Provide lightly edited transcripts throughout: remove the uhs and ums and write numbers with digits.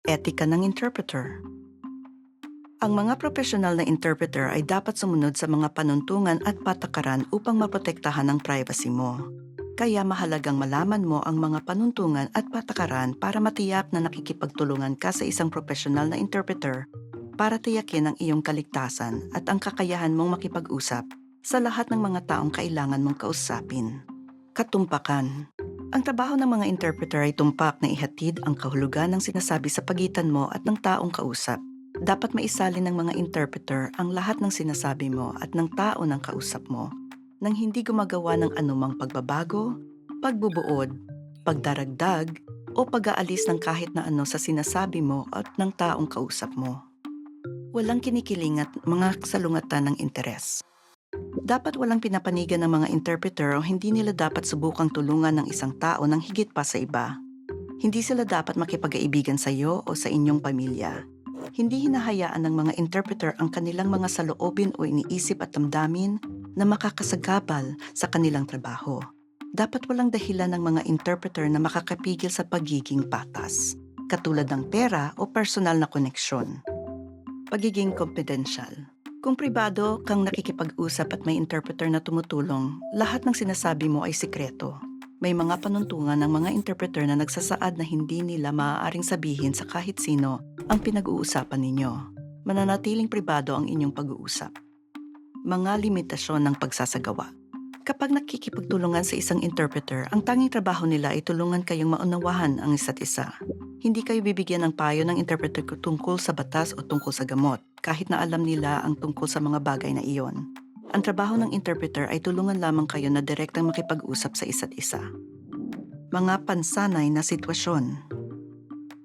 Etika ng interpreter. Ang mga profesional na interpreter ay dapat sumunod sa mga panuntungan at patakaran upang maprotektahan ang privacy mo. Kaya mahalagang malaman mo ang mga panuntungan at patakaran para matiyak na nakikipagtulungan ka sa isang profesional na interpreter para tiyakin ang iyong kaligtasan at ang kakayahan mong makipag-usap sa lahat ng mga taong kailangan mong kausapin. Katumpakan. Ang trabaho ng mga interpreter ay tumpak na ihatid ang kahulugan ng sinasabi sa pagitan mo at ng taong kausap. Dapat maisalin ng mga interpreter ang lahat ng sinasabi mo at ng tao ng kausap mo nang hindi gumagawa ng anumang pagbabago, pagbubuod, pagdaragdag, o pag-aalis ng kahit na ano sa sinasabi mo at ng taong kausap mo. Walang kinikiling at mga salungatan ng interes. Dapat walang pinapanigan ng mga interpreter o hindi nila dapat subukang tulungan ng isang tao ng higit pa sa iba. Hindi sila dapat makipag-aibigan sa iyo o sa inyong pamilya. Hindi hinahayaan ng mga interpreter ang kanilang mga saloobin o iniisip at damdamin na makakasagabal sa kanilang trabaho. Dapat walang dahilan ng mga interpreter na makakapigil sa pagiging patas, katulad ng pera o personal na koneksyon. Pagiging confidential. Kung pribado kang nakikipag-usap at may interpreter na tumutulong, lahat ng sinasabi mo ay sikreto. May mga panuntungan ng mga interpreter na nagsasaad na hindi nila maaaring sabihin sa kahit sino ang pinag-uusapan ninyo. Mananatiling pribado ang inyong pag-uusap. Mga limitasyon ng pagsasagawa. Kapag nakikipagtulungan sa isang interpreter, ang tanging trabaho nila ay tulungan kayong maunawahan ang isa't isa. Hindi kayo bibigyan ng payo ng interpreter tungkol sa batas o tungkol sa gamot, kahit na alam nila ang tungkol sa mga bagay na iyon. Ang trabaho ng interpreter ay tulungan lamang kayo na direktang makipag-usap sa isa't isa. Mga pansanay na sitwasyon.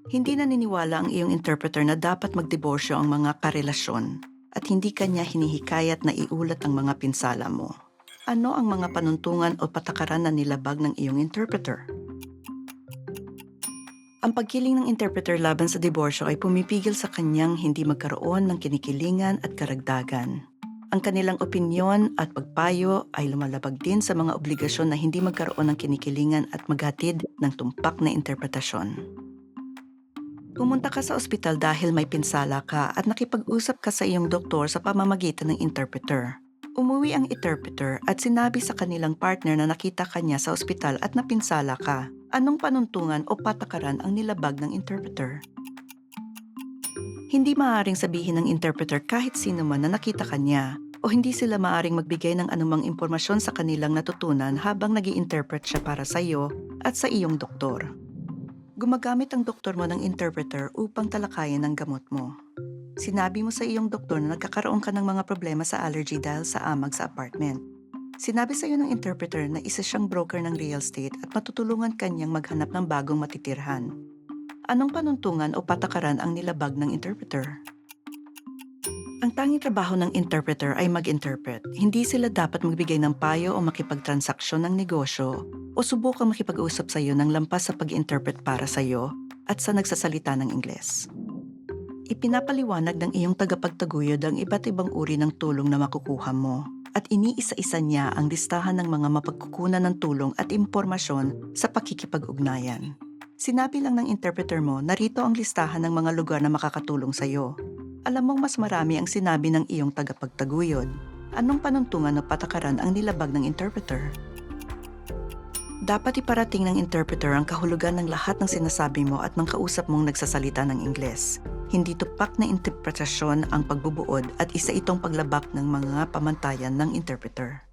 Hindi naniniwala ang iyong interpreter na dapat magdiborsyo ang mga karelasyon at hindi kanya hinihikayat na iulat ang mga pinsala mo. Ano ang mga panuntungan o patakaran na nilabag ng iyong interpreter? Ang pagkiling ng interpreter laban sa diborsyo ay pumipigil sa kanyang hindi magkaroon ng kinikilingan at karagdagan. Ang kanilang opinyon at pagpayo ay lumalabag din sa mga obligasyon na hindi magkaroon ng kinikilingan at maghatid ng tumpak na interpretasyon. Pumunta ka sa ospital dahil may pinsala ka at nakipag-usap ka sa iyong doktor sa pamamagitan ng interpreter. Umuwi ang interpreter at sinabi sa kanilang partner na nakita ka niya sa ospital at napinsala ka. Anong panuntungan o patakaran ang nilabag ng interpreter? Hindi maaaring sabihin ng interpreter kahit sino man na nakita ka niya o hindi sila maaaring magbigay ng anumang impormasyon sa kanilang natutunan habang nag-i-interpret siya para sa iyo at sa iyong doktor. Gumagamit ang doktor mo ng interpreter upang talakayin ang gamot mo. Sinabi mo sa iyong doktor na nagkakaroon ka ng mga problema sa allergy dahil sa amag sa apartment. Sinabi sa iyo ng interpreter na isa siyang broker ng real estate at matutulungan kanyang maghanap ng bagong matitirhan. Anong panuntungan o patakaran ang nilabag ng interpreter? Ang tanging trabaho ng interpreter ay mag-interpret. Hindi sila dapat magbigay ng payo o makipagtransaksyon ng negosyo o subukang makipag-usap sa iyo ng lampas sa pag-interpret para sa iyo at sa nagsasalita ng Ingles. Ipinapaliwanag ng iyong tagapagtaguyod ang iba't ibang uri ng tulong na makukuha mo at iniisa-isa niya ang listahan ng mga mapagkukunan ng tulong at impormasyon sa pakikipag-ugnayan. Sinabi lang ng interpreter mo, narito ang listahan ng mga lugar na makakatulong sa iyo. Alam mong mas marami ang sinabi ng iyong tagapagtaguyod. Anong panuntungan o patakaran ang nilabag ng interpreter? Dapat iparating ng interpreter ang kahulugan ng lahat ng sinasabi mo at ng kausap mong nagsasalita ng Ingles. Hindi tupak na interpretasyon ang pagbubuod at isa itong paglabak ng mga pamantayan ng interpreter.